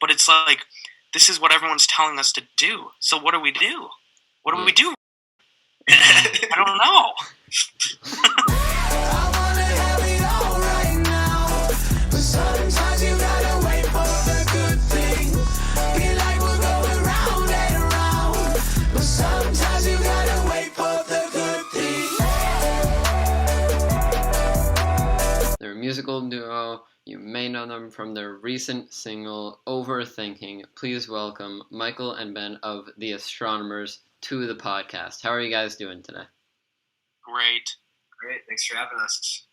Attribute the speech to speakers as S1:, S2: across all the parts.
S1: but it's like, this is what everyone's telling us to do. So what do we do? What do we do? I don't know.
S2: Sometimes you gotta wait for the good thing. Be like we're going round and around. But sometimes you gotta wait for the good thing.
S3: They're a musical duo. You may know them from their recent single, Overthinking. Please welcome Michael and Ben of the Astronomers to the podcast. How are you guys doing today?
S1: Great.
S4: Thanks for having us.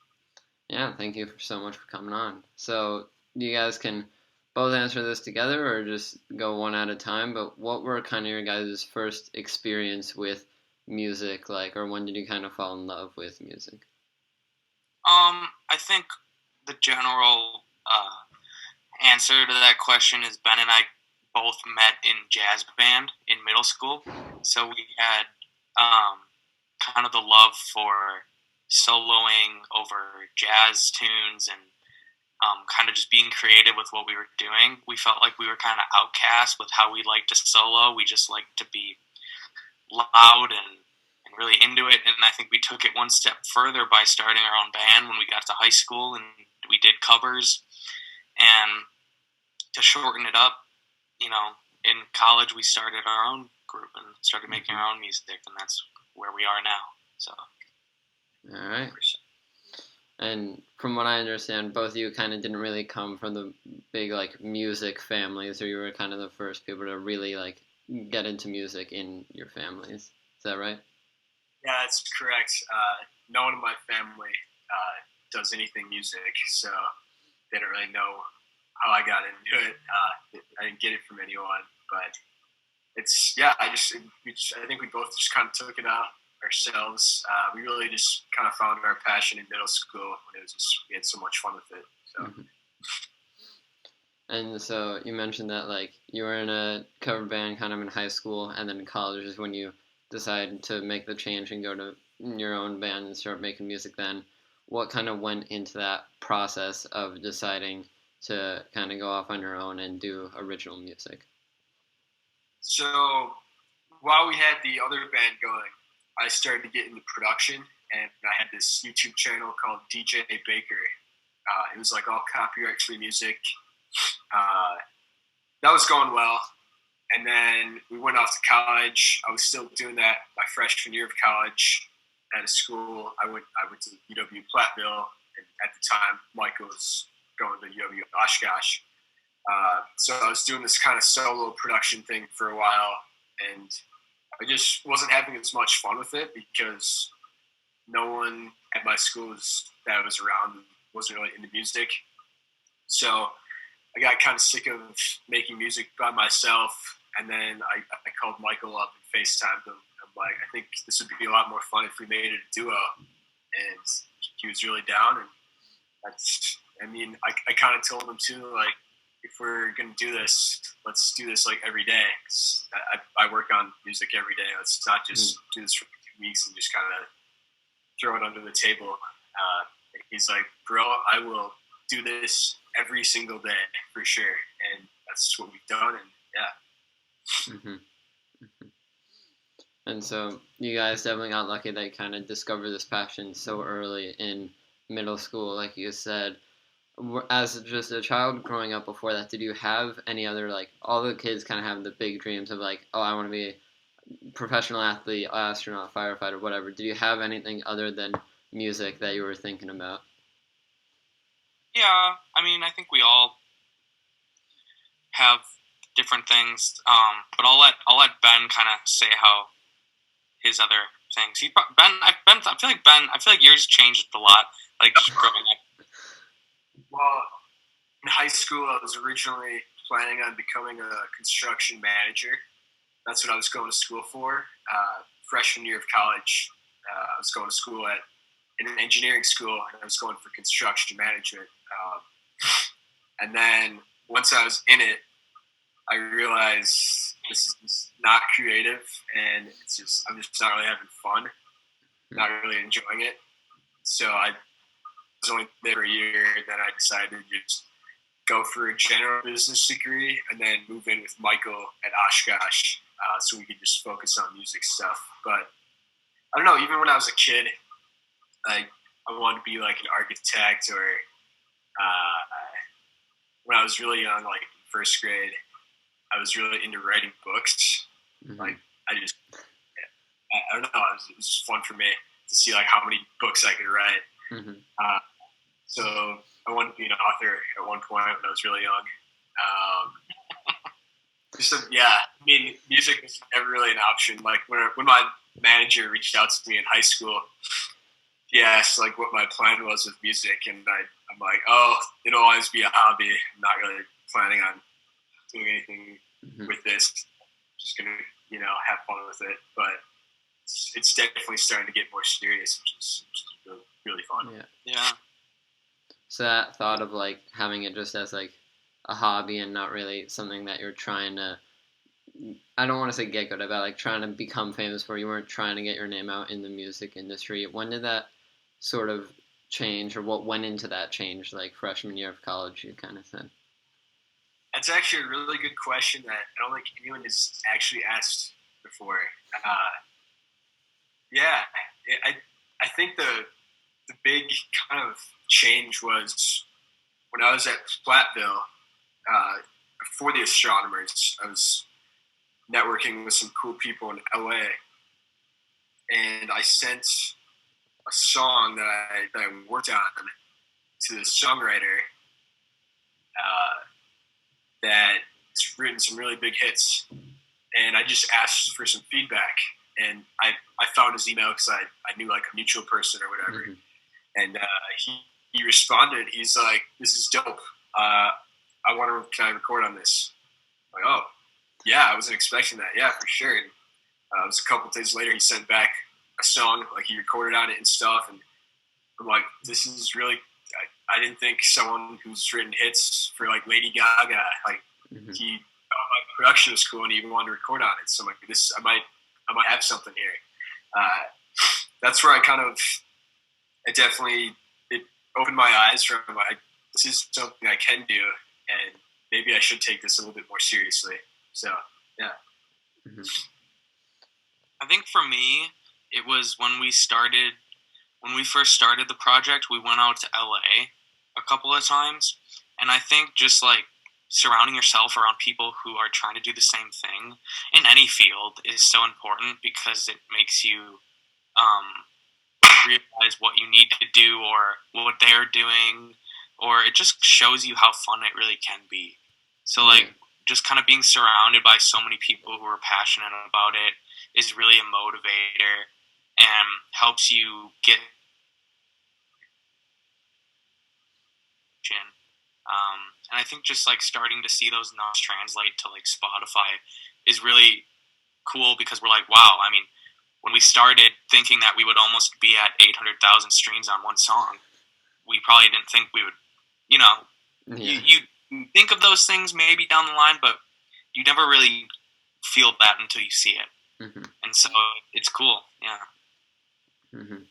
S3: Yeah, thank you so much for coming on. So you guys can both answer this together or just go one at a time, but what were kind of your guys' first experience with music like, or when did you kind of fall in love with music?
S1: I think the general answer to that question is Ben and I both met in jazz band in middle school, so we had kind of the love for soloing over jazz tunes and kind of just being creative with what we were doing. We felt like we were kind of outcast with how we liked to solo. We just liked to be loud and really into it, and I think we took it one step further by starting our own band when we got to high school, and we did covers. And to shorten it up, in college we started our own group and started making our own music, and that's where we are now. So,
S3: all right. And from what I understand, both of you kind of didn't really come from the big music families, or you were kind of the first people to really get into music in your families. Is that right?
S4: Yeah, that's correct. No one in my family does anything music, so they don't really know how I got into it. I didn't get it from anyone, but I think we both just kind of took it out ourselves. We really just kind of found our passion in middle school when we had so much fun with it. So.
S3: Mm-hmm. And so you mentioned that you were in a cover band kind of in high school, and then college is when you decided to make the change and go to your own band and start making music then. What kind of went into that process of deciding to kind of go off on your own and do original music?
S4: So while we had the other band going, I started to get into production, and I had this YouTube channel called DJ Baker. It was all copyright-free music. That was going well. And then we went off to college. I was still doing that my freshman year of college at a school. I went to UW Platteville, and at the time, Michael was going to UW Oshkosh. So I was doing this kind of solo production thing for a while, and I just wasn't having as much fun with it because no one at my school that was around wasn't really into music. So I got kind of sick of making music by myself, and then I called Michael up and FaceTimed him. I'm like, I think this would be a lot more fun if we made it a duo. And he was really down, and I kind of told him too, if we're going to do this, let's do this every day. 'Cause I work on music every day. Let's not just do this for 2 weeks and just kind of throw it under the table. And he's like, bro, I will do this every single day for sure. And that's what we've done. And yeah.
S3: Mm-hmm. Mm-hmm. And so you guys definitely got lucky that you kind of discovered this passion so early in middle school, like you said. As just a child growing up before that, did you have any other, all the kids kind of have the big dreams of I want to be a professional athlete, astronaut, firefighter, whatever. Did you have anything other than music that you were thinking about?
S1: Yeah, I think we all have different things, but I'll let Ben kind of say how his other things. I feel like yours changed a lot, just growing up.
S4: Well, in high school, I was originally planning on becoming a construction manager. That's what I was going to school for. Freshman year of college, I was going to school in an engineering school, and I was going for construction management. And then once I was in it, I realized this is not creative, and I'm just not really having fun, not really enjoying it. So I was only there for a year, and then I decided to just go for a general business degree and then move in with Michael at Oshkosh, so we could just focus on music stuff. But I don't know. Even when I was a kid, like I wanted to be like an architect, or when I was really young, like in first grade, I was really into writing books.
S3: Mm-hmm.
S4: Like I don't know. It was just fun for me to see like how many books I could write.
S3: Mm-hmm.
S4: So I wanted to be an author at one point when I was really young. I mean, music was never really an option. Like when my manager reached out to me in high school, he asked like what my plan was with music, and I'm like, oh, it'll always be a hobby. I'm not really planning on doing anything with this. Just gonna, have fun with it. But it's definitely starting to get more serious, which is really, really fun.
S1: Yeah.
S3: So that thought of like having it just as like a hobby and not really something that you're trying to, I don't want to say get good at, but like trying to become famous for. You weren't trying to get your name out in the music industry. When did that sort of change, or what went into that change, like freshman year of college, you kind of said?
S4: That's actually a really good question that I don't think anyone has actually asked before. I think the big kind of change was when I was at Platteville, before the Astronomers. I was networking with some cool people in LA, and I sent a song that I worked on to the songwriter that's written some really big hits, and I just asked for some feedback, and I found his email because I knew like a mutual person or whatever, and he responded. He's like, "This is dope. Can I record on this?" I'm like, oh, yeah, I wasn't expecting that. Yeah, for sure. And, it was a couple of days later, he sent back a song, like he recorded on it and stuff, and I'm like, this is really. I didn't think someone who's written hits for like Lady Gaga, like he thought my production was cool and he even wanted to record on it. So I'm like, this, I might have something here. That's where it opened my eyes from like, this is something I can do, and maybe I should take this a little bit more seriously. So yeah.
S3: Mm-hmm.
S1: I think for me, it was when we first started the project, we went out to LA a couple of times, and I think just like surrounding yourself around people who are trying to do the same thing in any field is so important, because it makes you realize what you need to do or what they're doing, or it just shows you how fun it really can be. So like just kind of being surrounded by so many people who are passionate about it is really a motivator and helps you get and I think just like starting to see those numbers translate to like Spotify is really cool, because we're like, wow, I mean, when we started thinking that we would almost be at 800,000 streams on one song, we probably didn't think we would, you think of those things maybe down the line, but you never really feel that until you see it.
S3: Mm-hmm.
S1: And so it's cool. Yeah.
S3: Mm-hmm.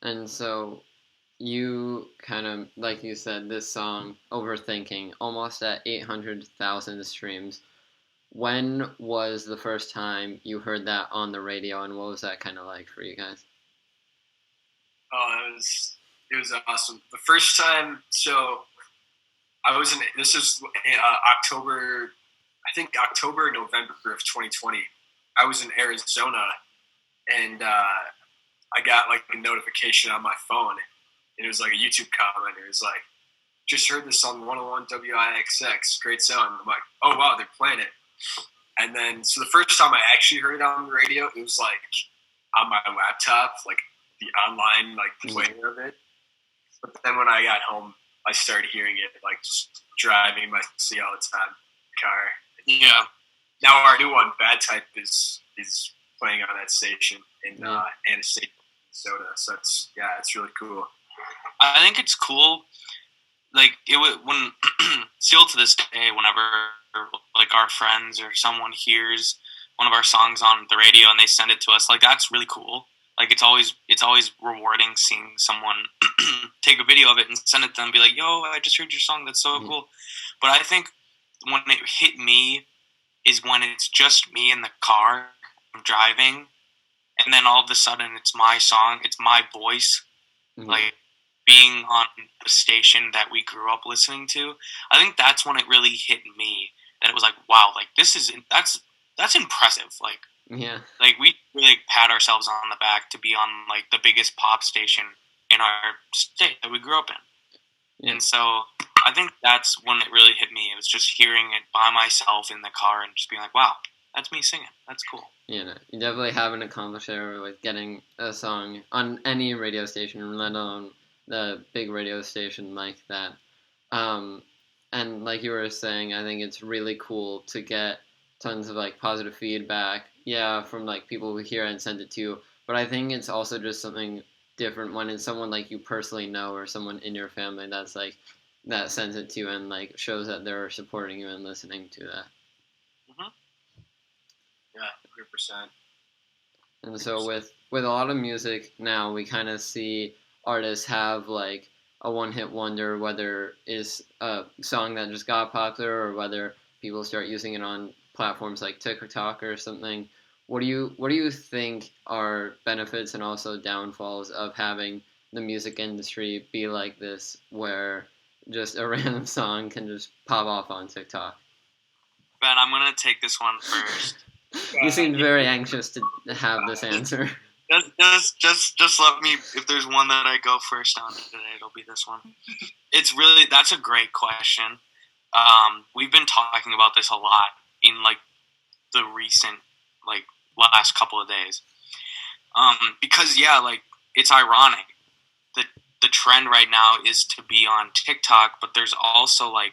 S3: And so you kind of, like you said, this song, Overthinking, almost at 800,000 streams. When was the first time you heard that on the radio, and what was that kind of like for you guys?
S4: Oh, it was awesome. The first time, so this is October, I think October, November of 2020. I was in Arizona, and I got like a notification on my phone, and it was like a YouTube comment. It was like, just heard this on 101 WIXX, great sound. I'm like, oh wow, they're playing it. And then, so the first time I actually heard it on the radio, it was like on my laptop, like the online like player of it. But then when I got home, I started hearing it like just driving my C all the time in the car.
S1: Yeah.
S4: Now our new one, Bad Type, is playing on that station in Anastasia, Minnesota. So it's really cool.
S1: I think it's cool. Like when still to this day, whenever like our friends or someone hears one of our songs on the radio and they send it to us, like that's really cool. Like it's always rewarding seeing someone take a video of it and send it to them and be like, yo, I just heard your song, that's so cool. But I think when it hit me is when it's just me in the car, I'm driving, and then all of a sudden it's my song, it's my voice, like being on the station that we grew up listening to. I think that's when it really hit me that it was like, wow, like that's impressive. Like we really pat ourselves on the back to be on like the biggest pop station in our state that we grew up in. Yeah. And so I think that's when it really hit me. It was just hearing it by myself in the car and just being like, wow, that's me singing. That's cool.
S3: You know, you definitely have an accomplishment with getting a song on any radio station, let alone the big radio station like that. And like you were saying, I think it's really cool to get tons of like positive feedback, from like people who hear it and send it to you. But I think it's also just something different when it's someone like you personally know or someone in your family that's like that sends it to you and like shows that they're supporting you and listening to that.
S4: Mm-hmm. Yeah, 100%.
S3: And so with a lot of music now, we kind of see artists have like a one-hit wonder, whether it's a song that just got popular or whether people start using it on platforms like TikTok or something. What do you think are benefits and also downfalls of having the music industry be like this, where just a random song can just pop off on TikTok?
S1: Ben, I'm gonna take this one first.
S3: You seem very anxious to have this answer.
S1: Just let me. If there's one that I go first on today, it'll be this one. That's a great question. We've been talking about this a lot in like the recent like last couple of days. Because like it's ironic that the trend right now is to be on TikTok, but there's also like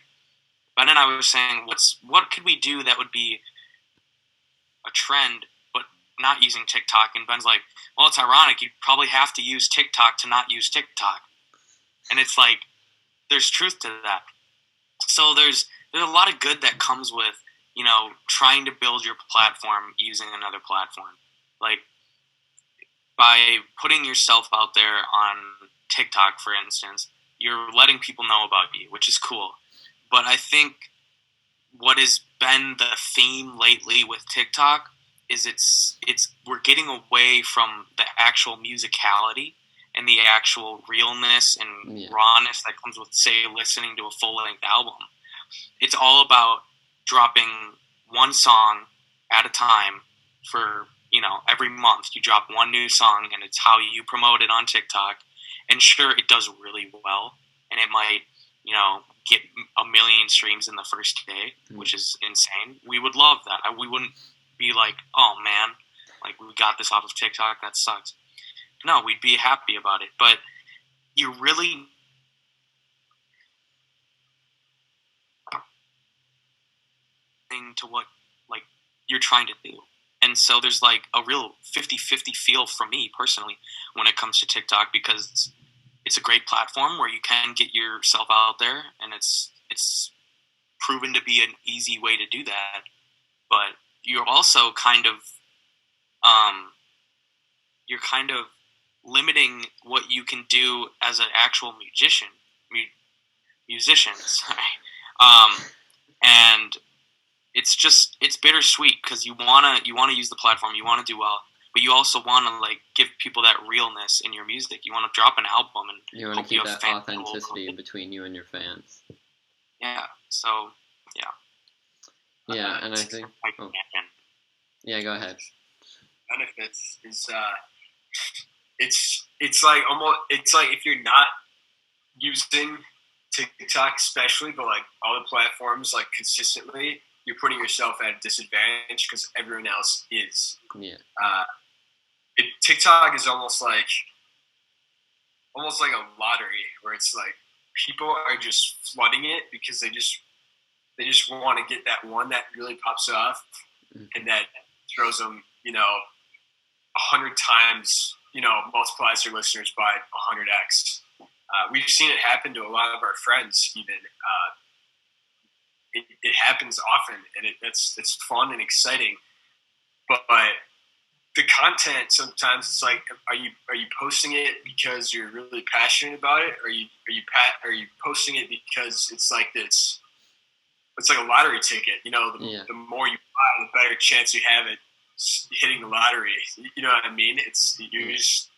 S1: Ben and I were saying, what could we do that would be a trend, but not using TikTok? And Ben's like, well, it's ironic. You probably have to use TikTok to not use TikTok. And it's like, there's truth to that. So there's a lot of good that comes with, trying to build your platform using another platform. Like, by putting yourself out there on TikTok, for instance, you're letting people know about you, which is cool. But I think what has been the theme lately with TikTok is we're getting away from the actual musicality and the actual realness and rawness that comes with, say, listening to a full-length album. It's all about dropping one song at a time for, every month you drop one new song, and it's how you promote it on TikTok. And sure, it does really well, and it might, get 1 million streams in the first day, which is insane. We would love that. We wouldn't be like, oh man, like we got this off of TikTok, that sucks. No, we'd be happy about it. But you really to what like you're trying to do. And so there's like a real 50-50 feel for me personally when it comes to TikTok, because it's a great platform where you can get yourself out there, and it's proven to be an easy way to do that. But you're also kind of limiting what you can do as an actual musician. Sorry. And it's bittersweet, because you wanna use the platform, you wanna do well, but you also want to like give people that realness in your music. You want to drop an album and
S3: you want to keep that authenticity between you and your fans.
S1: Yeah. So yeah.
S3: Yeah, and I think. Yeah, go ahead.
S4: Benefits is it's like if you're not using TikTok especially, but like all the platforms like consistently, you're putting yourself at a disadvantage because everyone else is.
S3: Yeah.
S4: TikTok is almost like a lottery, where it's like people are just flooding it because they just want to get that one that really pops off, and that throws them 100 times, multiplies their listeners by 100x. We've seen it happen to a lot of our friends. Even it happens often, and it's fun and exciting, but the content sometimes it's like, are you posting it because you're really passionate about it, or are you posting it because it's like this it's like a lottery ticket. You know,
S3: Yeah.
S4: the more you buy, the better chance you have at hitting the lottery. You know what I mean? It's you just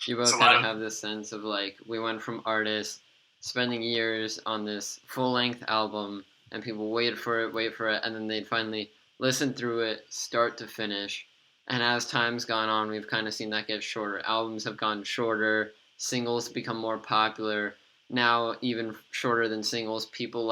S3: You
S4: it's
S3: both
S4: a lot
S3: kind of
S4: of
S3: have this sense of like we went from artists spending years on this full-length album, and people waited for it, and then they'd finally listen through it, start to finish. And as time's gone on, we've kind of seen that get shorter. Albums have gone shorter, singles become more popular. Now, even shorter than singles, people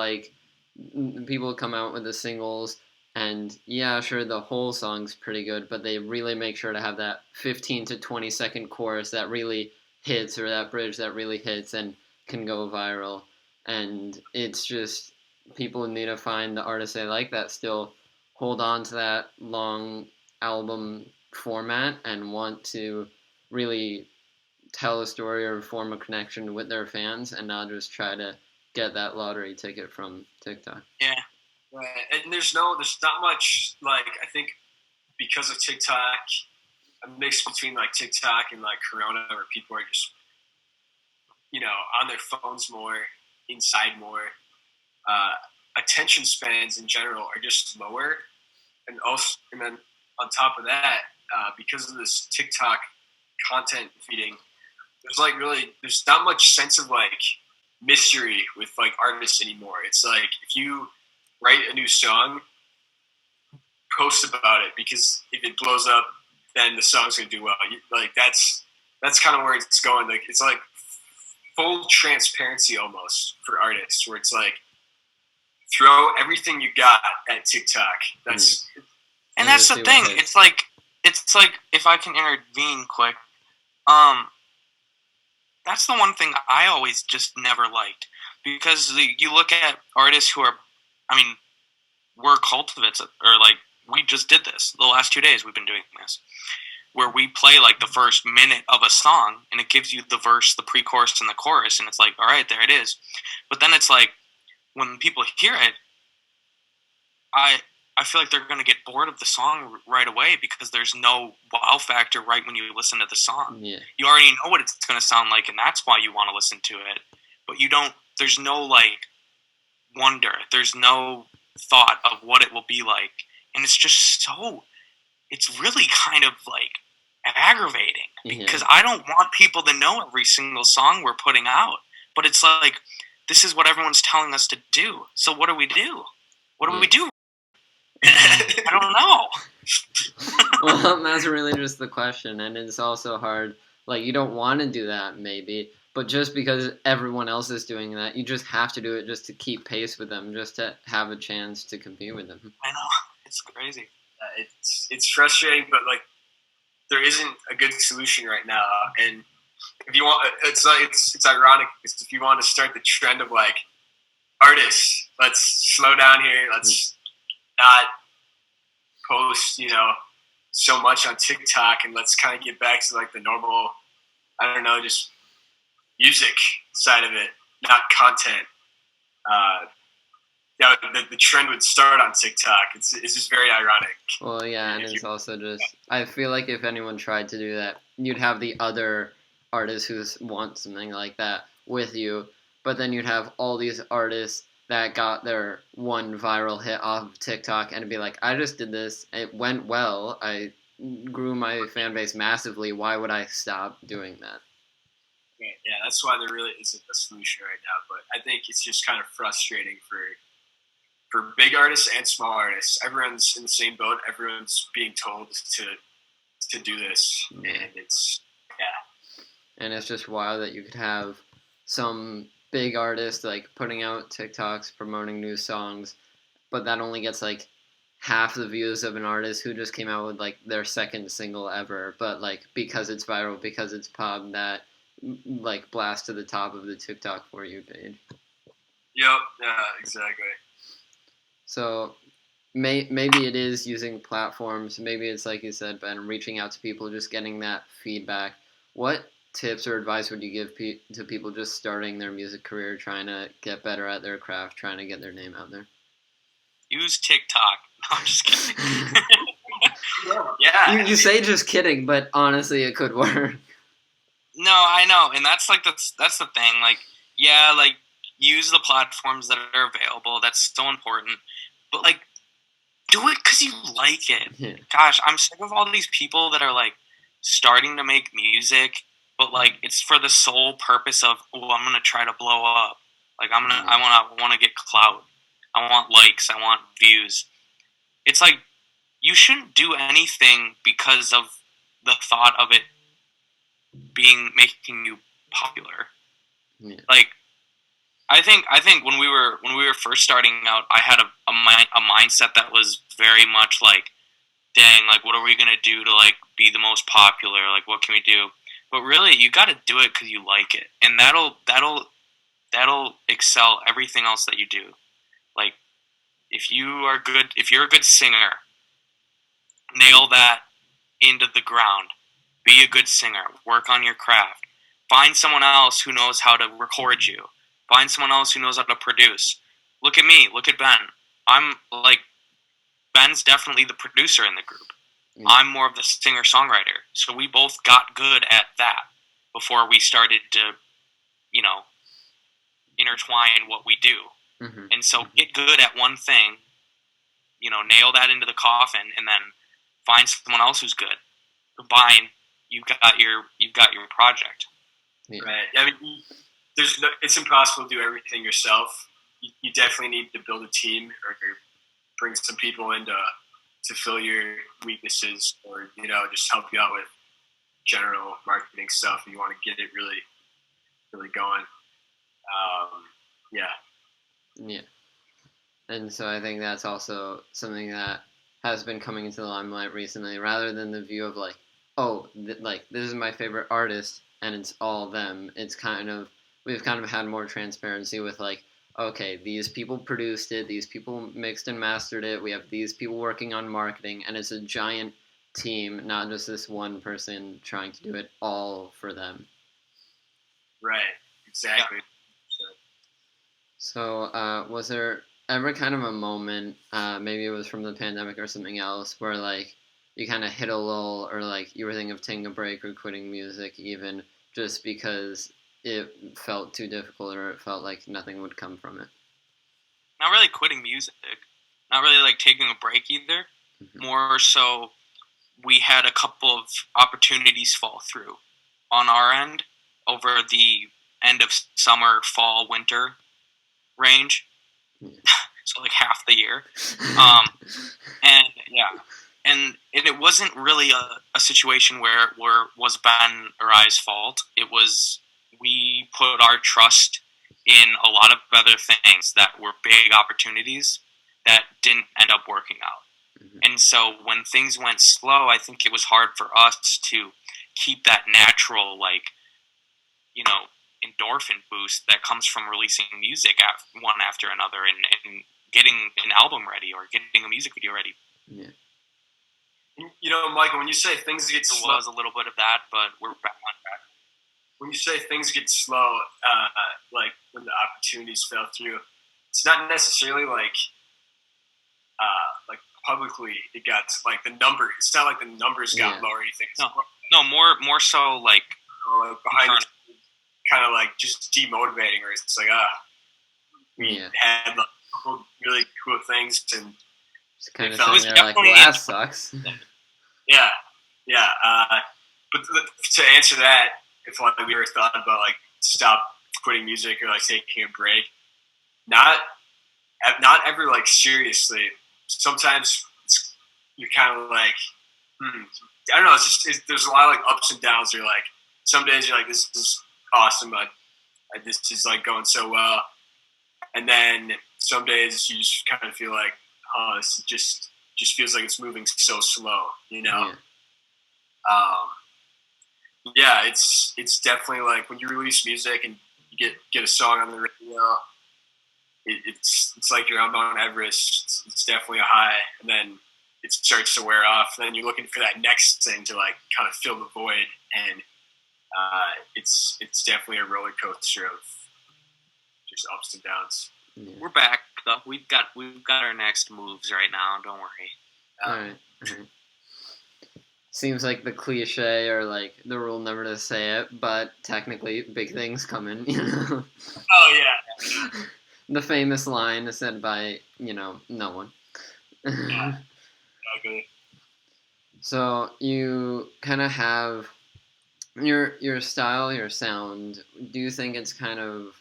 S3: come out with the singles, and yeah, sure, the whole song's pretty good, but they really make sure to have that 15 to 20-second chorus that really hits, or that bridge that really hits and can go viral. And it's just, people need to find the artists they like that still hold on to that long album format and want to really tell a story or form a connection with their fans, and not just try to get that lottery ticket from TikTok.
S1: Yeah.
S4: right. And there's not much like I think because of TikTok, a mix between like TikTok and like Corona, where people are just on their phones more, inside more. Attention spans in general are just lower, and then on top of that, because of this TikTok content feeding, there's not much sense of like mystery with like artists anymore. It's like if you write a new song, post about it, because if it blows up, then the song's gonna do well. That's kind of where it's going. Like it's like full transparency almost for artists, where it's like throw everything you got at TikTok. That's
S1: the thing. It's like if I can intervene quick, that's the one thing I always just never liked, because you look at artists who are, we're cultivates, or like we just did this the last 2 days. We've been doing this, where we play like the first minute of a song, and it gives you the verse, the pre-chorus, and the chorus, and it's like, all right, there it is. But then it's like, when people hear it, I feel like they're going to get bored of the song right away, because there's no wow factor right when you listen to the song.
S3: Yeah.
S1: You already know what it's going to sound like, and that's why you want to listen to it. But you don't. There's no like wonder. There's no thought of what it will be like, and it's just so. It's really kind of like aggravating, because I don't want people to know every single song we're putting out. But it's like, this is what everyone's telling us to do. So what do we do? What do we do? I don't know.
S3: Well, that's really just the question, and it's also hard. Like, you don't want to do that, maybe, but just because everyone else is doing that, you just have to do it just to keep pace with them, just to have a chance to compete with them.
S1: I know, it's crazy.
S4: It's frustrating, but like there isn't a good solution right now. And if you want, it's ironic, because if you want to start the trend of like artists, let's slow down here. Let's not post, so much on TikTok, and let's kind of get back to like the normal, I don't know, just music side of it, not content. The trend would start on TikTok. It's just very ironic.
S3: Well, yeah, and it's also just, I feel like if anyone tried to do that, you'd have the other artists who want something like that with you, but then you'd have all these artists that got their one viral hit off of TikTok, and it'd be like, I just did this, it went well, I grew my fan base massively, why would I stop doing that?
S4: Yeah, that's why there really isn't a solution right now, but I think it's just kind of frustrating for big artists and small artists. Everyone's in the same boat. Everyone's being told to do this, and it's
S3: And it's just wild that you could have some big artist like putting out TikToks promoting new songs, but that only gets like half the views of an artist who just came out with like their second single ever, but like because it's viral, because it's pop, that like blast to the top of the TikTok For You page.
S4: Yep. Yeah. Exactly.
S3: So maybe it is using platforms. Maybe it's like you said, Ben, reaching out to people, just getting that feedback. What tips or advice would you give to people just starting their music career, trying to get better at their craft, trying to get their name out there?
S1: Use TikTok. No, I'm just kidding.
S4: Yeah.
S3: You say just kidding, but honestly, it could work.
S1: No, I know, and that's the thing. Like, yeah, like use the platforms that are available. That's so important. But like, do it because you like it.
S3: Yeah.
S1: Gosh, I'm sick of all these people that are like starting to make music, but like it's for the sole purpose of, oh, I'm gonna try to blow up. Like I want to get clout. I want likes. I want views. It's like you shouldn't do anything because of the thought of it making you popular.
S3: Yeah.
S1: Like I think when we were first starting out, I had a mindset that was very much like, dang, like what are we gonna do to like be the most popular? Like what can we do? But really, you got to do it because you like it, and that'll excel everything else that you do. Like if you're a good singer, nail that into the ground. Be a good singer. Work on your craft. Find someone else who knows how to record you. Find someone else who knows how to produce. Look at me. Look at Ben. I'm like, Ben's definitely the producer in the group.
S3: Yeah.
S1: I'm more of the singer-songwriter. So we both got good at that before we started to, intertwine what we do.
S3: Mm-hmm.
S1: And so get good at one thing, nail that into the coffin, and then find someone else who's good. Combine, you've got your project.
S3: Yeah.
S4: Right. I mean, it's impossible to do everything yourself. You definitely need to build a team or bring some people in to fill your weaknesses, or just help you out with general marketing stuff. If you want to get it really, really going.
S3: Yeah. And so I think that's also something that has been coming into the limelight recently, rather than the view of like, oh, like this is my favorite artist and it's all them. It's we've kind of had more transparency with like, okay, these people produced it, these people mixed and mastered it, we have these people working on marketing, and it's a giant team, not just this one person trying to do it all for them.
S4: Right. Exactly.
S1: Yeah.
S3: So, was there ever kind of a moment, maybe it was from the pandemic or something else, where like you kind of hit a lull, or like you were thinking of taking a break or quitting music, even just because it felt too difficult, or it felt like nothing would come from it?
S1: Not really quitting music. Not really like taking a break either.
S3: Mm-hmm.
S1: More so, we had a couple of opportunities fall through on our end over the end of summer, fall, winter range.
S3: Yeah.
S1: So like half the year. And it wasn't really a situation where it was Ben or I's fault. It was, we put our trust in a lot of other things that were big opportunities that didn't end up working out.
S3: Mm-hmm.
S1: And so when things went slow, I think it was hard for us to keep that natural, like, endorphin boost that comes from releasing music one after another, and getting an album ready or getting a music video ready.
S3: Yeah.
S4: Michael, when you say things get
S1: There
S4: slow,
S1: was a little bit of that, but we're back on track.
S4: when you say things get slow, like when the opportunities fell through, it's not necessarily like publicly it got like the number. It's not like the numbers got low or anything.
S1: No, more so like
S4: behind, kind of like just demotivating, where it's like we had like a couple really cool things, and
S3: it's kind of sitting there like, well, that sucks.
S4: Yeah. But to answer that, if we ever thought about like stop quitting music or like taking a break, not ever like seriously. Sometimes you're kind of like, I don't know. There's a lot of like ups and downs. You're like, some days you're like, this is awesome. This is like going so well, and then some days you just kind of feel like, oh, this just feels like it's moving so slow. Yeah, it's definitely like when you release music and you get a song on the radio, it's like you're on Mount Everest. It's definitely a high, and then it starts to wear off. And then you're looking for that next thing to like kind of fill the void, and it's definitely a roller coaster of just ups and downs.
S3: Yeah.
S1: We're back though. We've got our next moves right now. Don't worry.
S3: All right. seems like the cliche or like the rule never to say it, but technically big things coming, you know.
S4: Oh yeah.
S3: The famous line is said by, no one.
S4: Yeah. Exactly.
S3: So you kind of have your style, your sound. Do you think it's kind of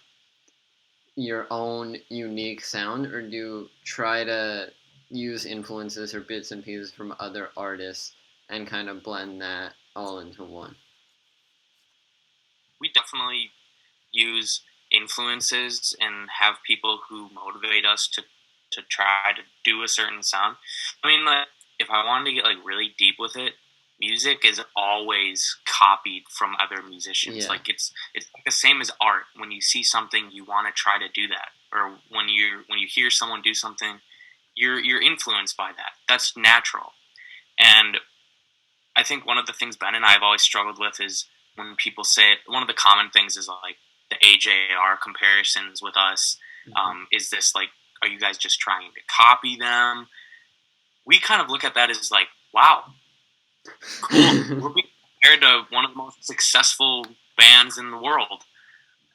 S3: your own unique sound, or do you try to use influences or bits and pieces from other artists and kind of blend that all into one?
S1: We definitely use influences and have people who motivate us to try to do a certain sound. I mean, like, if I wanted to get like really deep with it, music is always copied from other musicians.
S3: Yeah.
S1: Like it's like the same as art. When you see something, you want to try to do that, or when you hear someone do something, you're influenced by that. That's natural. And I think one of the things Ben and I have always struggled with is when people say one of the common things is like the AJR comparisons with us. Is this like, are you guys just trying to copy them? We kind of look at that as like, wow, cool. We're being compared to one of the most successful bands in the world.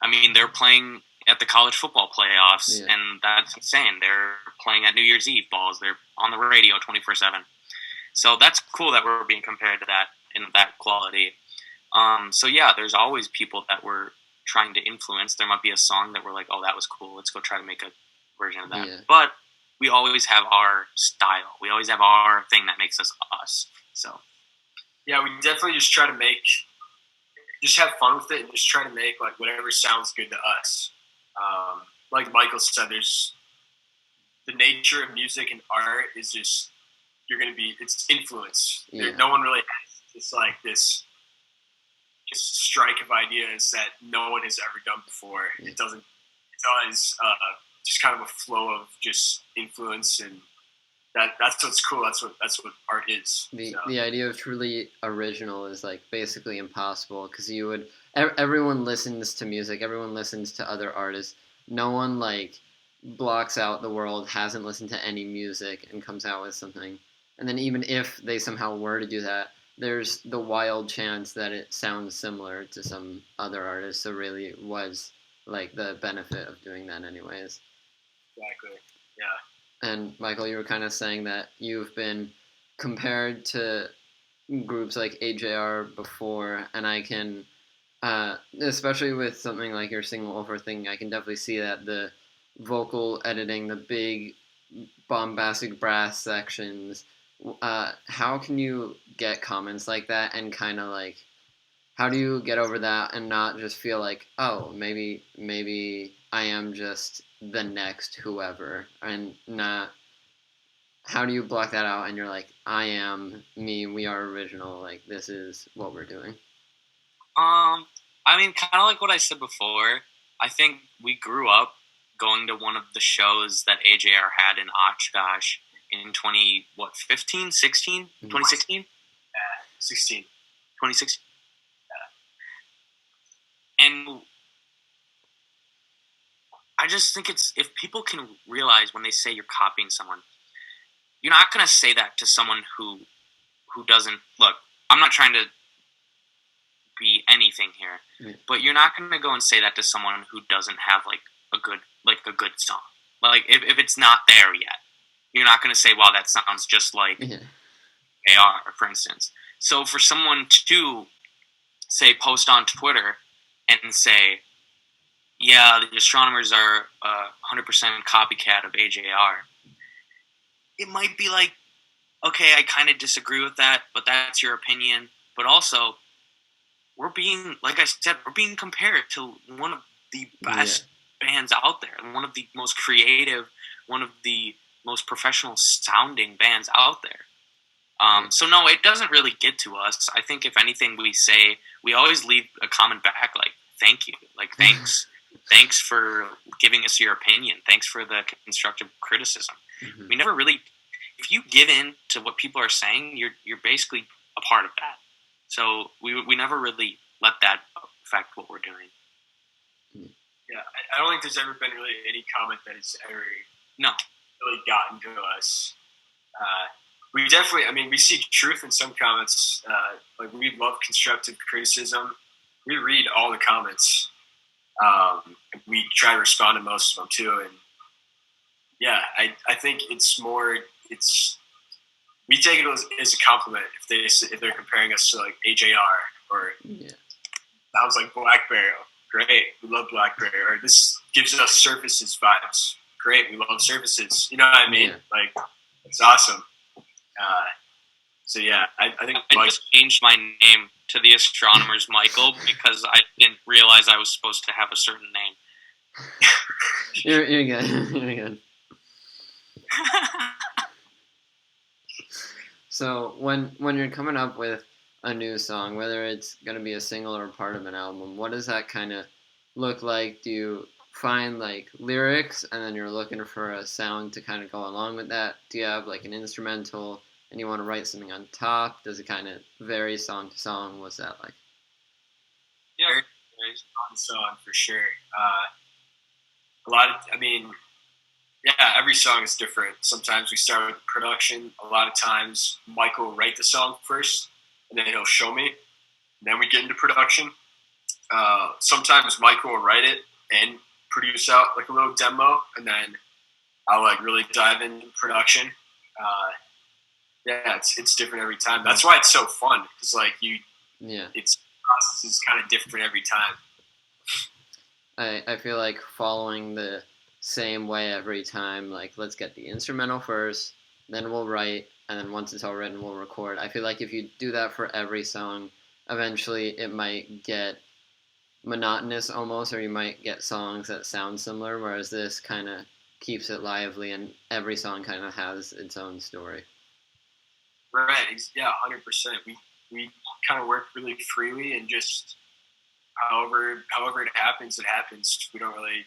S1: I mean, they're playing at the college football playoffs,
S3: Yeah.
S1: and that's insane. They're playing at New Year's Eve balls. They're on the radio 24/7. So that's cool that we're being compared to that in that quality. So yeah, there's always people that we're trying to influence. There might be a song that we're like, oh, that was cool. Let's go try to make a version of that.
S3: Yeah.
S1: But we always have our style. We always have our thing that makes us us. So
S4: Yeah, we definitely just try to just have fun with it and just try to make like whatever sounds good to us. Like Michael said, there's the nature of music and art is just it's influence.
S3: Yeah.
S4: No one really has just like this just strike of ideas that no one has ever done before.
S3: Yeah.
S4: It's always just kind of a flow of just influence, and that's what's cool. That's what art is.
S3: The idea of truly original is like basically impossible because everyone listens to music, everyone listens to other artists. No one like blocks out the world, hasn't listened to any music, and comes out with something. And then even if they somehow were to do that, there's the wild chance that it sounds similar to some other artist. So really, was like the benefit of doing that, anyways.
S4: Exactly. Yeah.
S3: And Michael, you were kind of saying that you've been compared to groups like AJR before, and I can, especially with something like your single over thing, I can definitely see that the vocal editing, the big bombastic brass sections. How can you get comments like that and kind of like, how do you get over that and not just feel like, oh, maybe I am just the next whoever, and not, how do you block that out and you're like, I am me, we are original, like this is what we're doing?
S1: I mean, kind of like what I said before. I think we grew up going to one of the shows that AJR had in Oshkosh in 2016? 2016?
S4: 16.
S1: 2016. And I just think it's, if people can realize when they say you're copying someone, you're not going to say that to someone who doesn't look. I'm not trying to be anything here, but you're not going to go and say that to someone who doesn't have like a good song. Like if it's not there yet, you're not going to say, "Wow, that sounds just like AR," for instance. So for someone to say post on Twitter and say, yeah, the Astronomers are 100% copycat of AJR, it might be like, okay, I kind of disagree with that, but that's your opinion. But also, we're being, like I said, we're being compared to one of the best bands out there, one of the most creative, one of the most professional sounding bands out there. So no, it doesn't really get to us. I think if anything we say, we always leave a comment back like, thank you, like thanks. Thanks for giving us your opinion. Thanks for the constructive criticism. Mm-hmm. We never really, if you give in to what people are saying, you're basically a part of that. So we never really let that affect what we're doing.
S4: Yeah, I don't think there's ever been really any comment that has ever
S1: really
S4: gotten to us. we definitely, I mean, we see truth in some comments. Like, we love constructive criticism. We read all the comments. We try to respond to most of them too. And yeah, I think it's more, we take it as a compliment if they're comparing us to like AJR or sounds like Blackberry. Great, we love Blackberry. Or this gives us Surfaces vibes. Great, we love Surfaces. You know what I mean?
S3: Yeah.
S4: Like, it's awesome. So yeah, I think
S1: I just changed my name to the Astronomers Michael because I didn't realize I was supposed to have a certain name.
S3: You're good. You're good. So when you're coming up with a new song, whether it's going to be a single or part of an album, what does that kind of look like? Do you find like lyrics and then you're looking for a sound to kind of go along with that? Do you have like an instrumental and you want to write something on top? Does it kind of vary song to song? What's that like?
S1: Yeah,
S4: on song for sure. Every song is different. Sometimes we start with production. A lot of times Michael will write the song first, and then he'll show me. Then we get into production. Sometimes Michael will write it and produce out like a little demo, and then I'll like really dive into production. It's different every time. That's why it's so fun because like it's process is kind of different every time.
S3: I feel like following the same way every time, like let's get the instrumental first, then we'll write, and then once it's all written, we'll record. I feel like if you do that for every song, eventually it might get monotonous almost, or you might get songs that sound similar, whereas this kind of keeps it lively, and every song kind of has its own story.
S4: Right, yeah, 100%. We kind of work really freely, and just however it happens, it happens. We don't really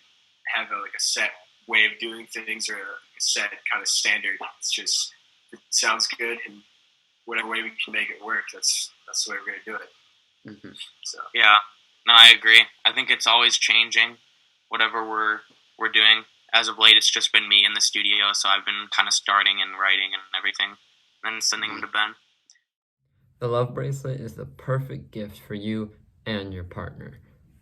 S4: have a set way of doing things or a set kind of standard. It's just, it sounds good, and whatever way we can make it work, that's the way we're going to do it.
S3: Mm-hmm.
S4: So
S1: yeah, no, I agree. I think it's always changing. Whatever we're doing. As of late, it's just been me in the studio, so I've been kind of starting and writing and everything, and sending them to Ben.
S3: The Love Bracelet is the perfect gift for you and your partner.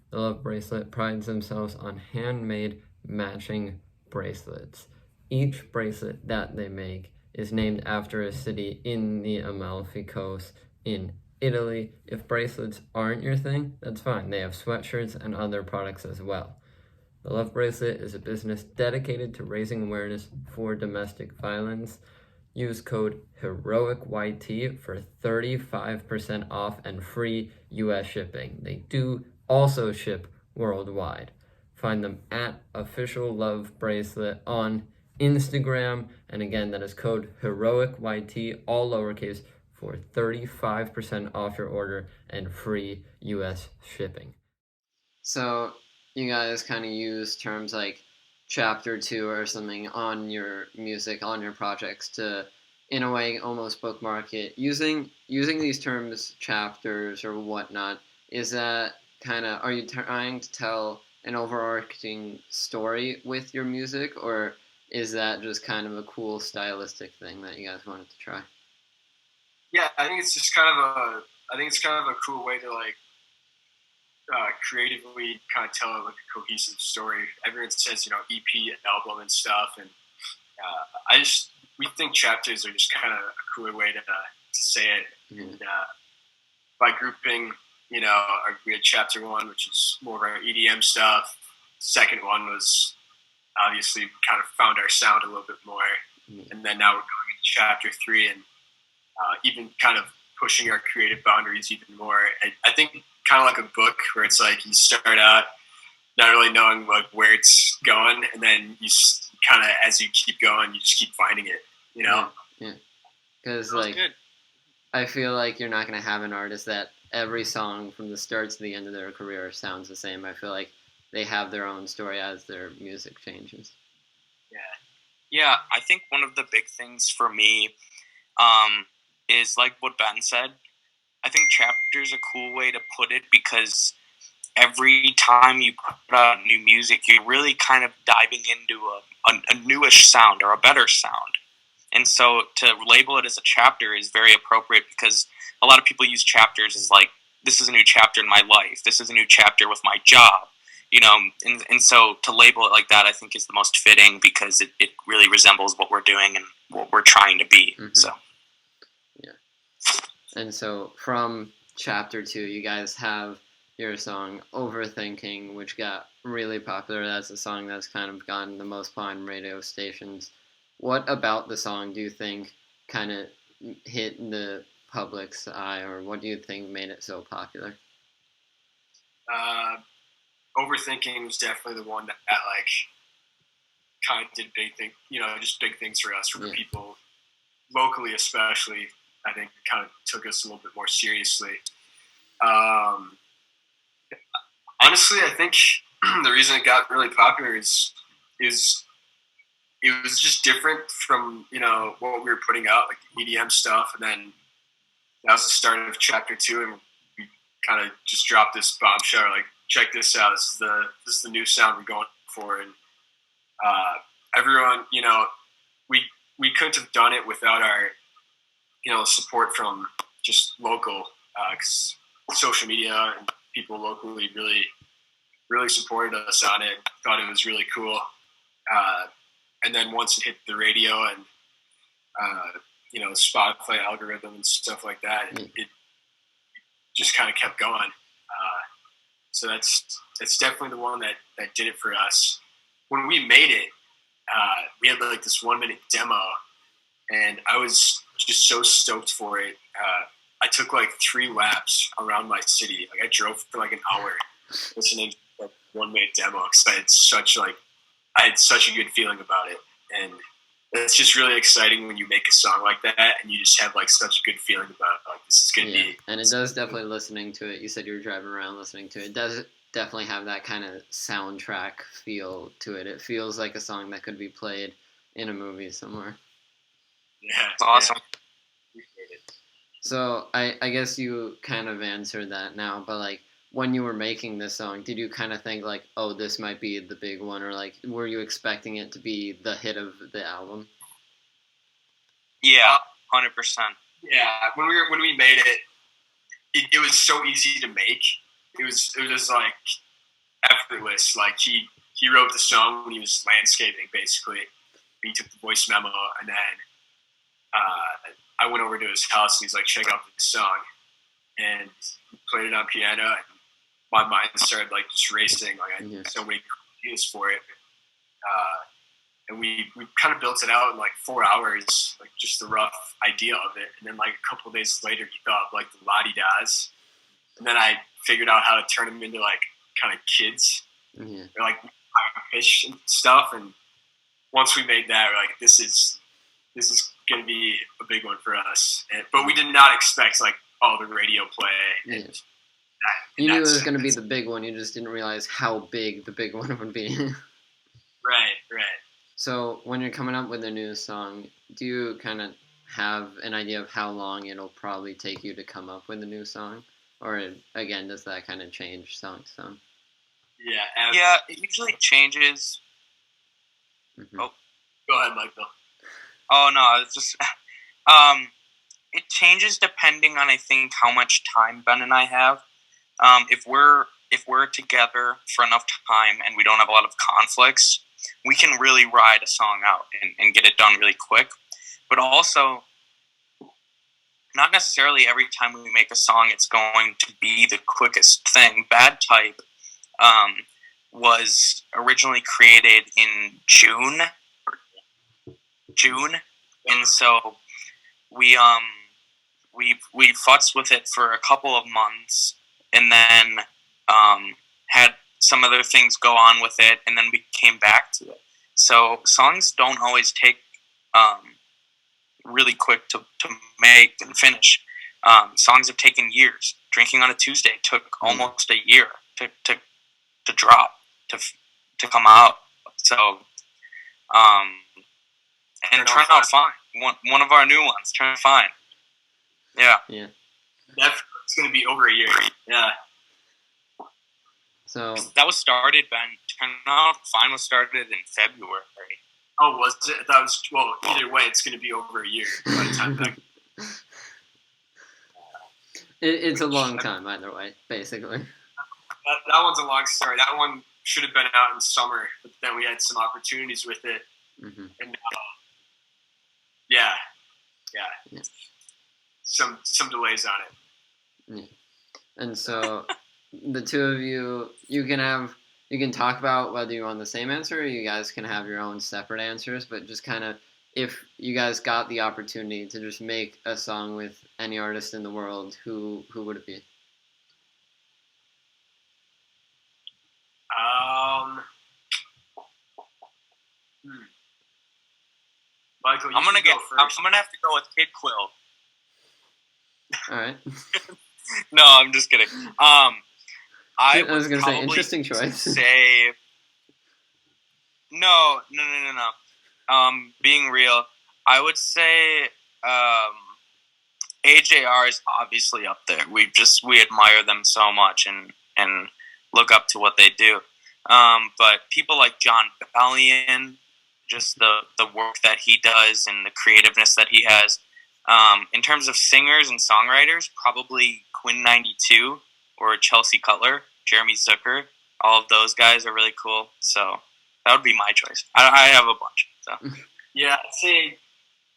S3: The Love Bracelet prides themselves on handmade matching bracelets. Each bracelet that they make is named after a city in the Amalfi Coast in Italy. If bracelets aren't your thing, that's fine. They have sweatshirts and other products as well. The Love Bracelet is a business dedicated to raising awareness for domestic violence. Use code HeroekYT for 35% off and free US shipping. They do also ship worldwide. Find them at Official Love Bracelet on Instagram. And again, that is code HeroekYT, all lowercase, for 35% off your order and free US shipping. So you guys kind of use terms like chapter 2 or something on your music, on your projects to, in a way, almost bookmark it. Using these terms, chapters or whatnot, is that kind of, are you trying to tell an overarching story with your music, or is that just kind of a cool stylistic thing that you guys wanted to try?
S4: Yeah, I think it's just kind of a cool way to like creatively kind of tell like a cohesive story. Everyone says, EP, album, and stuff, and we think chapters are just kind of a cooler way to say it.
S3: Mm-hmm.
S4: And by grouping, we had chapter 1, which is more of our EDM stuff. Second one was obviously we kind of found our sound a little bit more, and then now we're going into chapter 3 and even kind of pushing our creative boundaries even more. I think kind of like a book where it's like you start out not really knowing like where it's going, and then you kind of, as you keep going, you just keep finding it.
S3: Yeah. Because
S1: good.
S3: I feel like you're not going to have an artist that every song from the start to the end of their career sounds the same. I feel like they have their own story as their music changes.
S1: Yeah, I think one of the big things for me is like what Ben said. I think chapter is a cool way to put it because every time you put out new music, you're really kind of diving into a newish sound or a better sound. And so to label it as a chapter is very appropriate because a lot of people use chapters as like, this is a new chapter in my life. This is a new chapter with my job. And so to label it like that, I think is the most fitting because it really resembles what we're doing and what we're trying to be.
S3: Mm-hmm.
S1: So,
S3: yeah. And so from chapter 2, you guys have your song Overthinking, which got really popular. That's a song that's kind of gotten the most play on radio stations. What about the song do you think kind of hit the public's eye, or what do you think made it so popular?
S4: Overthinking was definitely the one that like kind of did big things, just big things for us, for people locally, especially. I think kind of took us a little bit more seriously. Honestly, I think the reason it got really popular is it was just different from what we were putting out, like EDM stuff, and then that was the start of chapter 2, and we kind of just dropped this bombshell, like, check this out. This is the new sound we're going for, and everyone, we couldn't have done it without our support from just local, 'cause social media and people locally really supported us on it. Thought it was really cool, and then once it hit the radio and Spotify algorithm and stuff like that, it just kind of kept going. So that's definitely the one that did it for us. When we made it, we had like this 1-minute demo, and I was just so stoked for it. I took like 3 laps around my city. Like I drove for like an hour listening to like 1-minute demo because I had such a good feeling about it, and it's just really exciting when you make a song like that and you just have like such a good feeling about it. Like this is gonna be.
S3: And it does definitely, listening to it. You said you were driving around listening to it. It does definitely have that kind of soundtrack feel to it. It feels like a song that could be played in a movie somewhere.
S4: Yeah,
S1: it's awesome.
S4: Yeah.
S3: So I guess you kind of answered that now, but like when you were making this song, did you kind of think like, oh, this might be the big one, or like were you expecting it to be the hit of the album?
S1: Yeah, 100%.
S4: Yeah, when we made it, it was so easy to make. It was just like effortless. Like he wrote the song when he was landscaping, basically. He took the voice memo, and then I went over to his house, and he's like, check out this song, and he played it on piano, and my mind started like just racing. Like I had so many ideas for it, and we kind of built it out in like 4 hours, like just the rough idea of it, and then like a couple of days later, he thought of like the la-di-das, and then I figured out how to turn them into like kind of kids, or like fish and stuff, and once we made that, we're like, this is going to be a big one for us. But we did not expect like, the radio play. And
S3: you knew it was going to be the big one. You just didn't realize how big the big one would be.
S4: Right.
S3: So when you're coming up with a new song, do you kind of have an idea of how long it'll probably take you to come up with a new song? Or again, does that kind of change song to song?
S1: Yeah, it usually changes.
S3: Mm-hmm.
S4: Oh, go ahead, Michael.
S1: Oh no, it's just it changes depending on, I think, how much time Ben and I have. If we're together for enough time and we don't have a lot of conflicts, we can really ride a song out and get it done really quick. But also, not necessarily every time we make a song it's going to be the quickest thing. Bad Type was originally created in June, and so we futzed with it for a couple of months, and then had some other things go on with it, and then we came back to it. So songs don't always take really quick to make and finish. Songs have taken years. Drinking on a Tuesday took almost a year to drop, to come out. So and turned out fine. One of our new ones turned fine. Yeah.
S4: It's going to be over a year. Yeah.
S3: So
S1: that was started, Ben. Turned out fine was started in February.
S4: Oh, was it? That was well. Either way, it's going to be over a year by the time that.
S3: It's a long time either way, basically.
S4: That one's a long story. That one should have been out in summer, but then we had some opportunities with it, and yeah, some delays on it.
S3: Yeah. And so the two of you can talk about whether you want the same answer or you guys can have your own separate answers, but just kind of if you guys got the opportunity to just make a song with any artist in the world, who would it be?
S4: Michael,
S1: I'm gonna have to go with Kid Quill.
S3: All right.
S1: No, I'm just kidding. I
S3: was gonna say interesting choice.
S1: No. Being real, I would say AJR is obviously up there. We admire them so much and look up to what they do. But people like John Bellion, just the work that he does and the creativeness that he has. In terms of singers and songwriters, probably Quinn 92 or Chelsea Cutler, Jeremy Zucker. All of those guys are really cool. So that would be my choice. I have a bunch. So
S4: yeah, I'd say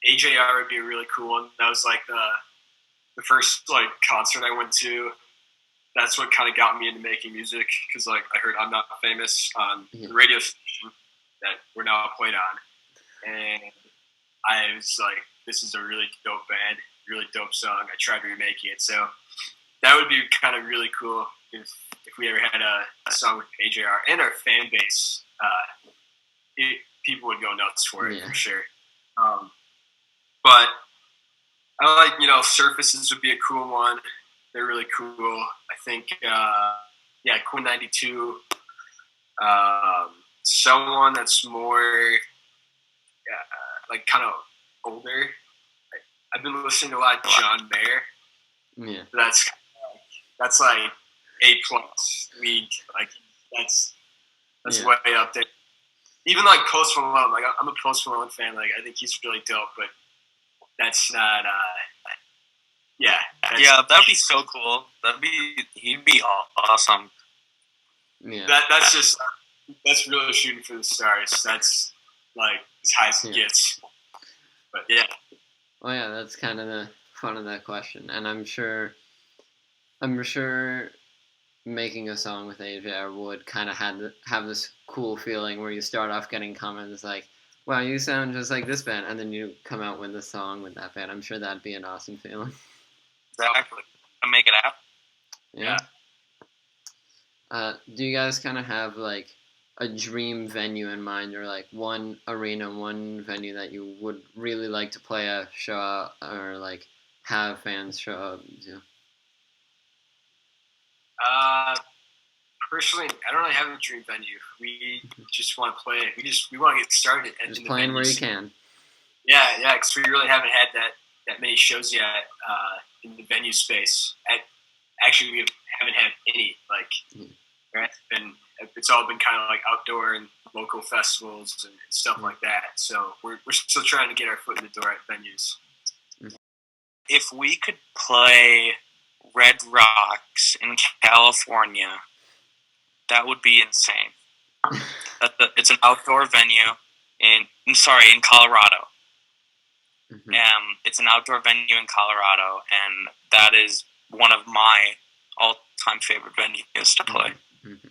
S4: AJR would be a really cool one. That was like the first like concert I went to. That's what kind of got me into making music because like I heard I'm Not Famous on the radio station that we're now played on, and I was like, this is a really dope band, really dope song. I tried remaking it, so that would be kind of really cool if we ever had a song with AJR and our fan base. People would go nuts for it for sure. But I like Surfaces would be a cool one. They're really cool. I think Quinn 92. Someone that's more like kind of older. I've been listening to a lot of John Mayer.
S3: Yeah,
S4: that's like A+ league. Like that's way up there. Even like Post Malone. Like I'm a Post Malone fan. Like I think he's really dope, but that's not.
S1: That'd be so cool. He'd be awesome.
S3: Yeah,
S4: that's really shooting for the stars. That's like as high as it gets. But yeah.
S3: Well, yeah, that's kind of the fun of that question, and I'm sure making a song with AJR would kind of have this cool feeling where you start off getting comments like, "Wow, you sound just like this band," and then you come out with a song with that band. I'm sure that'd be an awesome feeling.
S1: Exactly. To make it happen.
S3: Yeah. Do you guys kind of have like a dream venue in mind, or like one arena, one venue that you would really like to play a show or like have fans show up to?
S4: Personally, I don't really have a dream venue. We just want to play. We want to get started.
S3: Just playing where you can.
S4: Yeah, because we really haven't had that many shows yet in the venue space. Actually, we haven't had any. Like, it's all been kind of like outdoor and local festivals and stuff like that. So we're still trying to get our foot in the door at venues.
S1: If we could play Red Rocks in California, that would be insane. It's an outdoor venue in Colorado.
S3: Mm-hmm.
S1: It's an outdoor venue in Colorado, and that is one of my all-time favorite venues to play.
S3: Mm-hmm.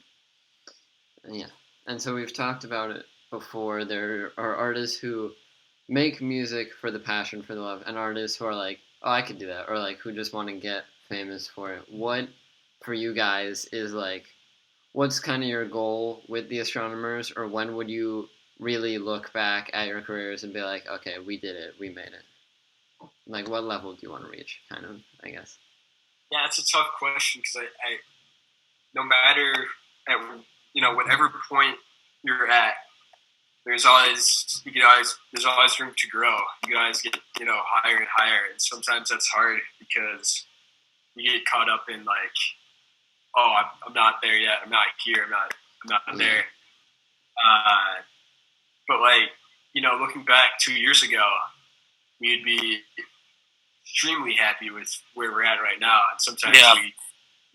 S3: Yeah, and so we've talked about it before. There are artists who make music for the passion, for the love, and artists who are like, oh, I could do that, or like who just want to get famous for it. What, for you guys, is like, what's kind of your goal with the Astronomers, or when would you really look back at your careers and be like, okay, we did it, we made it? Like, what level do you want to reach, kind of, I guess?
S4: Yeah, it's a tough question because I no matter at whatever point you're at, there's always room to grow. You can always get higher and higher, and sometimes that's hard because you get caught up in like, oh, I'm not there yet. I'm not here. I'm not there. But like looking back 2 years ago, we'd be extremely happy with where we're at right now. And sometimes we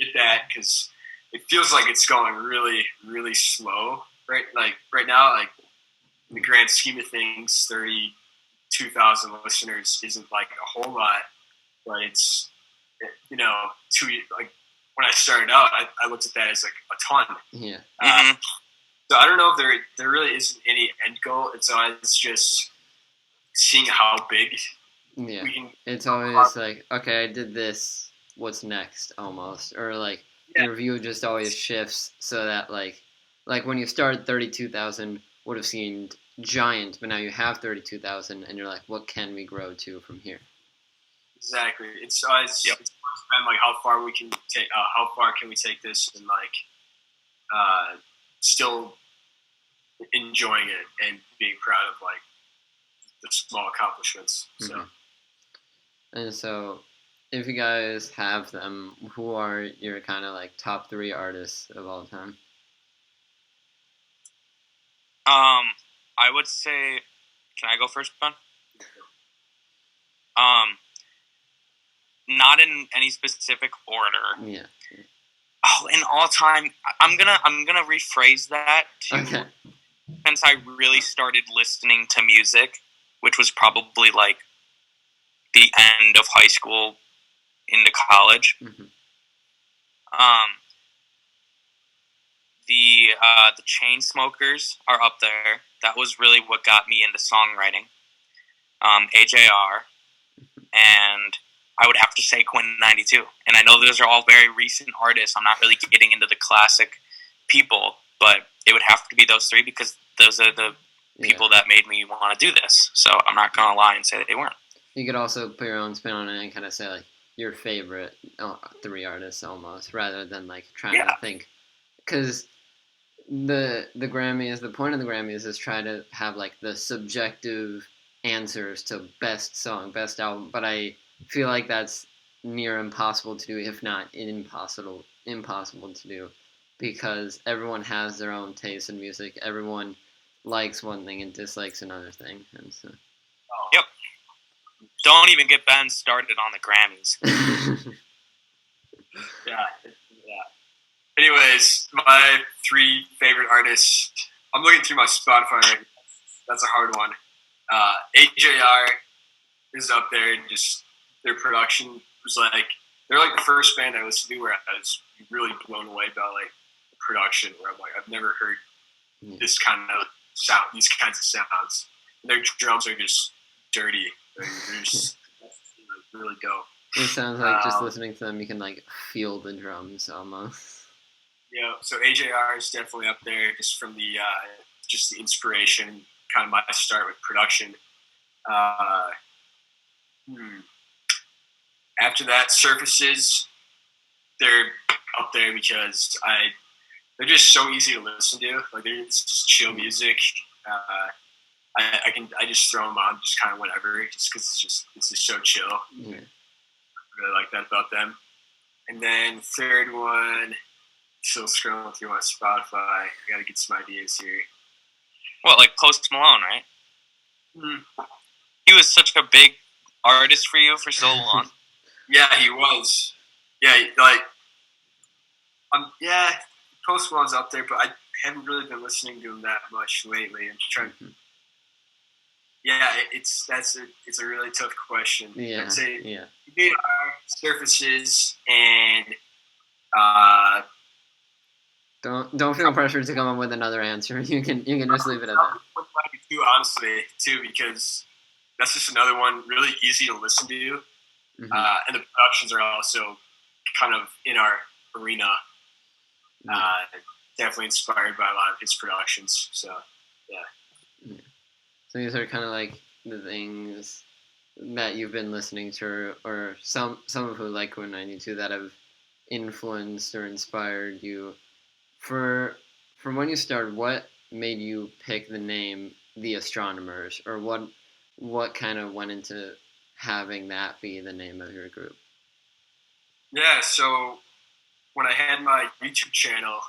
S4: get that because it feels like it's going really, really slow. Right, like right now, like in the grand scheme of things, 32,000 listeners isn't like a whole lot, but it's like when I started out, I looked at that as like a ton.
S3: Yeah.
S4: So I don't know if there really isn't any end goal. It's just seeing how big.
S3: Yeah.
S4: We can.
S3: It's always like, okay, I did this. What's next? Almost, or like your view just always shifts so that like when you started 32,000 would have seemed giant, but now you have 32,000, and you're like, what can we grow to from here?
S4: Exactly. It's always been like how far we can take. How far can we take this, and like still enjoying it and being proud of like the small accomplishments. So.
S3: And so, if you guys have them, who are your kind of like top 3 artists of all time?
S1: I would say, can I go first, Ben? Not in any specific order.
S3: Yeah.
S1: Oh, in all time, I'm gonna rephrase that to
S3: Okay.
S1: since I really started listening to music, which was probably like the end of high school into college. The Chainsmokers are up there. That was really what got me into songwriting. AJR, and I would have to say Quinn 92. And I know those are all very recent artists. I'm not really getting into the classic people, but it would have to be those 3 because those are the people that made me want to do this. So I'm not going to lie and say that they weren't.
S3: You could also put your own spin on it and kind of say like your favorite 3 artists almost, rather than like trying to think, because the Grammys, the point of the Grammys is try to have like the subjective answers to best song, best album, but I feel like that's near impossible to do, if not impossible to do, because everyone has their own taste in music. Everyone likes one thing and dislikes another thing, and so.
S1: Yep. Don't even get Ben started on the Grammys.
S4: Yeah. Anyways, my 3 favorite artists. I'm looking through my Spotify right now. That's a hard one. AJR is up there, and just their production was like, they're like the first band I listened to where I was really blown away by like the production, where I'm like, I've never heard this kind of sound, these kinds of sounds. And their drums are just dirty. They're just really dope.
S3: It sounds like just listening to them, you can like feel the drums almost.
S4: Yeah, so AJR is definitely up there, just from the just the inspiration, kind of my start with production. After that, Surfaces, they're up there because they're just so easy to listen to. Like, it's just chill music. I just throw them on just kind of whenever, just because it's just so chill.
S3: Yeah.
S4: I really like that about them. And then third one, still scrolling through my Spotify. I got to get some ideas here.
S1: Well, like Post Malone, right? He was such a big artist for you for so long.
S4: Yeah, he was. Yeah, like, Post Malone's up there, but I haven't really been listening to him that much lately. I'm trying. Yeah, it's a really tough question.
S3: Yeah,
S4: I'd say
S3: yeah.
S4: Surfaces, and
S3: don't feel pressured to come up with another answer. You can just leave it at that.
S4: Honestly, too, because that's just another one really easy to listen to, and the productions are also kind of in our arena. Definitely inspired by a lot of his productions. So, yeah.
S3: So these are kind of like the things that you've been listening to, or some of who like Quinn 92 that have influenced or inspired you. From when you started, what made you pick the name The Astronomers, or what kind of went into having that be the name of your group?
S4: Yeah, so when I had my YouTube channel,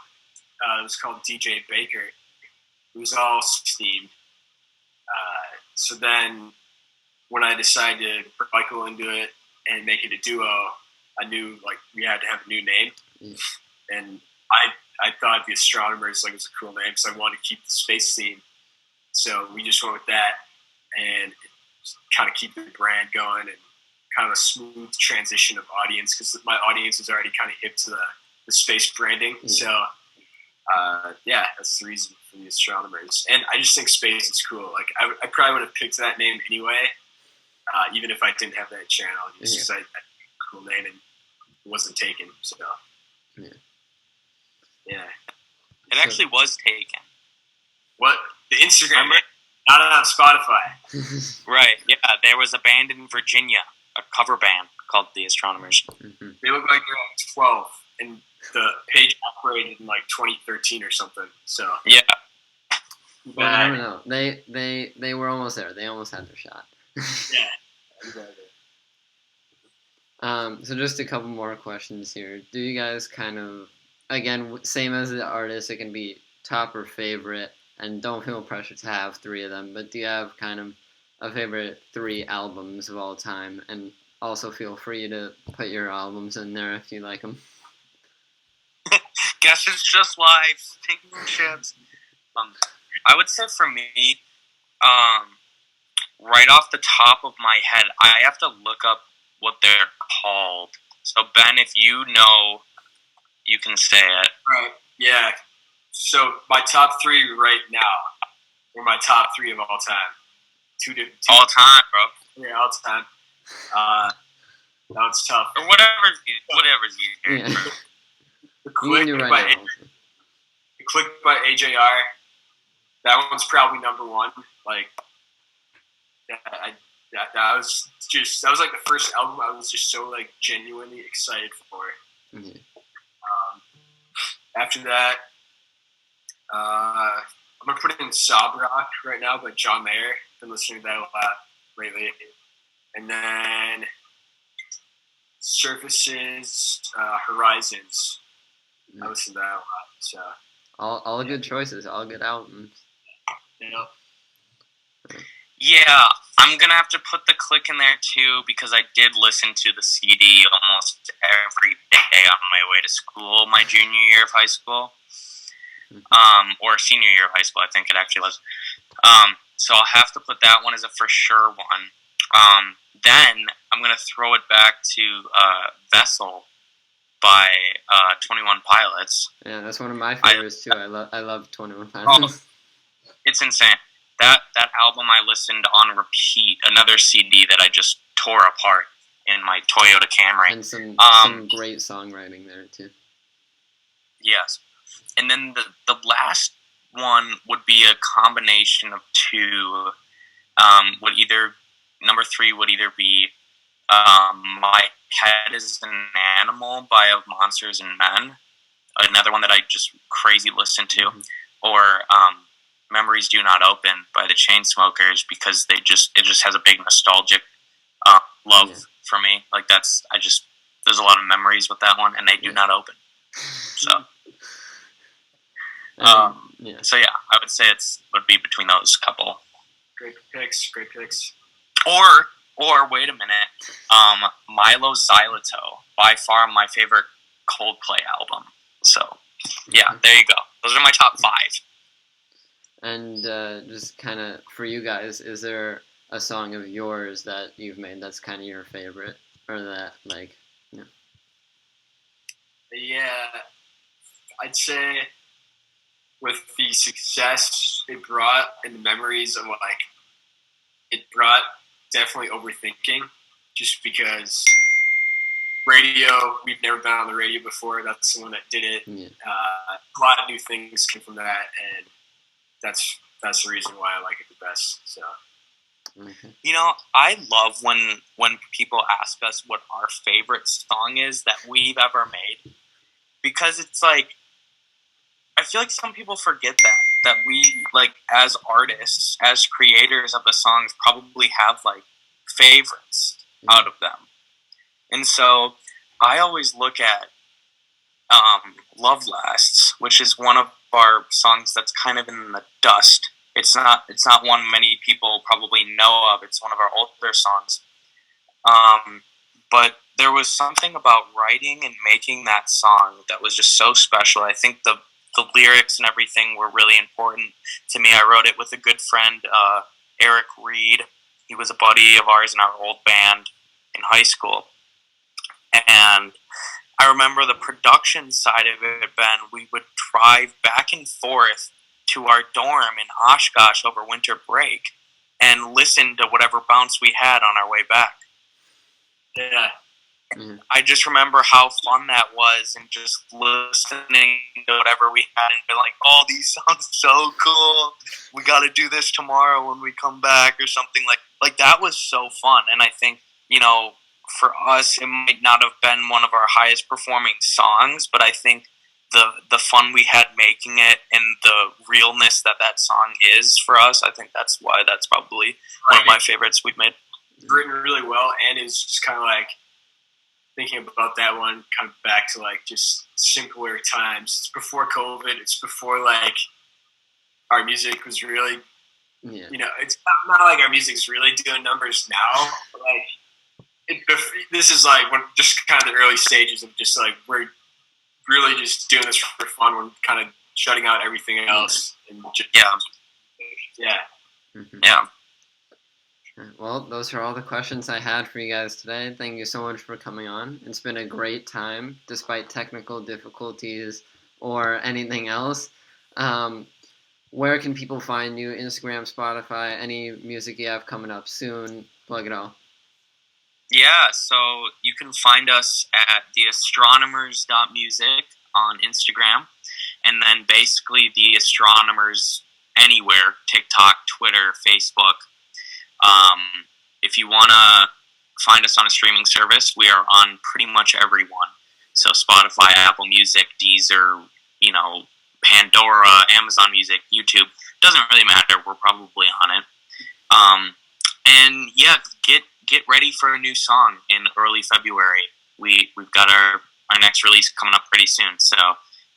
S4: it was called DJ Baker. It was all themed. So then when I decided to bring Michael into it and make it a duo, I knew like we had to have a new name. And I thought the Astronomers like was a cool name, so I wanted to keep the space theme. So we just went with that and kind of keep the brand going and kind of a smooth transition of audience because my audience was already kind of hip to the space branding. So that's the reason for the Astronomers. And I just think space is cool. Like I probably would have picked that name anyway, even if I didn't have that channel, just because I had a cool name and it wasn't taken. So
S1: it actually was taken.
S4: What? The Instagram, not on Spotify.
S1: Right. Yeah, there was a band in Virginia, a cover band called the Astronomers.
S4: Mm-hmm. They look like they're like 12, and the page operated in like 2013 or something. So
S1: yeah.
S3: Well, I don't know. They were almost there. They almost had their shot.
S4: Yeah. Exactly.
S3: So just a couple more questions here. Do you guys kind of, again, same as the artist, it can be top or favorite, and don't feel pressure to have 3 of them, but do you have kind of a favorite 3 albums of all time? And also feel free to put your albums in there if you like them.
S1: Guess it's just life. Taking shits. I would say for me, right off the top of my head, I have to look up what they're called. So Ben, if you know, you can say it.
S4: Right. Yeah. So my top 3 right now were my top 3 of all time. Two
S1: all time, bro.
S4: Yeah, all time. That was tough.
S1: Or whatever's easier.
S3: Yeah.
S4: The Click by AJR. That one's probably number 1. Like that was like the first album I was just so like genuinely excited for.
S3: Mm-hmm.
S4: After that, I'm gonna put in Sob Rock right now by John Mayer. Been listening to that a lot lately. And then Surfaces, Horizons. I listen to that a lot. So
S3: all good choices, all good albums.
S1: Yeah, I'm gonna have to put the Click in there too because I did listen to the CD almost every day on my way to school, my junior year of high school, or senior year of high school. I think it actually was. So I'll have to put that one as a for sure one. Then I'm gonna throw it back to Vessel by 21 Pilots.
S3: Yeah, that's one of my favorites too. I love 21 Pilots.
S1: Oh, it's insane. That album I listened on repeat. Another CD that I just tore apart in my Toyota Camry.
S3: And some great songwriting there too.
S1: Yes, and then the last one would be a combination of 2. Number 3 would either be My Head is an Animal by Of Monsters and Men, another one that I just crazy listened to, or Memories Do Not Open by the Chainsmokers because it just has a big nostalgic love for me. Like there's a lot of memories with that one, and they do not open. So, so yeah, I would say would be between those couple.
S4: Great picks.
S1: Or wait a minute, Milo Xyloto, by far my favorite Coldplay album. So, yeah, there you go. Those are my top 5.
S3: And just kind of for you guys, is there a song of yours that you've made that's kind of your favorite, or that like,
S4: Yeah, I'd say with the success it brought and the memories of like it brought definitely overthinking, just because radio, we've never been on the radio before. That's the one that did it.
S3: Yeah.
S4: A lot of new things came from that, and that's the reason why I like it the best. So,
S1: you know, I love when people ask us what our favorite song is that we've ever made, because it's like I feel like some people forget that we, like, as artists, as creators of the songs, probably have like favorites out of them. And so I always look at Love Lasts, which is one of our songs that's kind of in the dust It's not one many people probably know of. It's one of our older songs. But there was something about writing and making that song that was just so special. I think the lyrics and everything were really important to me. I wrote it with a good friend, Eric Reed. He was a buddy of ours in our old band in high school. And I remember the production side of it, Ben. We would drive back and forth to our dorm in Oshkosh over winter break and listen to whatever bounce we had on our way back.
S4: Yeah.
S3: Mhm.
S1: I just remember how fun that was, and just listening to whatever we had and be like, oh, these sound so cool. We got to do this tomorrow when we come back or something like that was so fun. And I think, for us, it might not have been one of our highest performing songs, but I think the fun we had making it and the realness that song is for us, I think that's why that's probably one of my favorites we've made.
S4: It's written really well, and it's just kind of like thinking about that one, kind of back to like just simpler times. It's before COVID. It's before like our music was really, it's not like our music's really doing numbers now. But like this is like just kind of the early stages of just like we're really just doing this for fun. We're kind of shutting out everything else. And just, yeah.
S3: Mhm.
S1: Yeah.
S3: Well, those are all the questions I had for you guys today. Thank you so much for coming on. It's been a great time, despite technical difficulties or anything else. Where can people find you? Instagram, Spotify, any music you have coming up soon? Plug it all.
S1: Yeah, so you can find us at theastronomers.music on Instagram, and then basically the Astronomers anywhere, TikTok, Twitter, Facebook. If you want to find us on a streaming service, we are on pretty much every one. So Spotify, Apple Music, Deezer, Pandora, Amazon Music, YouTube. Doesn't really matter. We're probably on it. And yeah, get ready for a new song in early February. We've got our next release coming up pretty soon. So,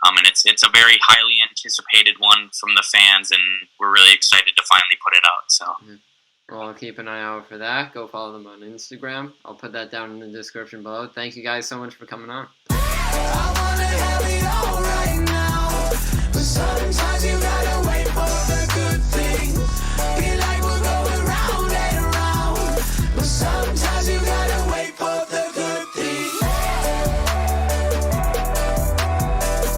S1: and it's a very highly anticipated one from the fans, and we're really excited to finally put it out. So.
S3: Mm-hmm. Well, keep an eye out for that. Go follow them on Instagram. I'll put that down in the description below. Thank you guys so much for coming on.
S2: I wanna have it all right now, but sometimes you gotta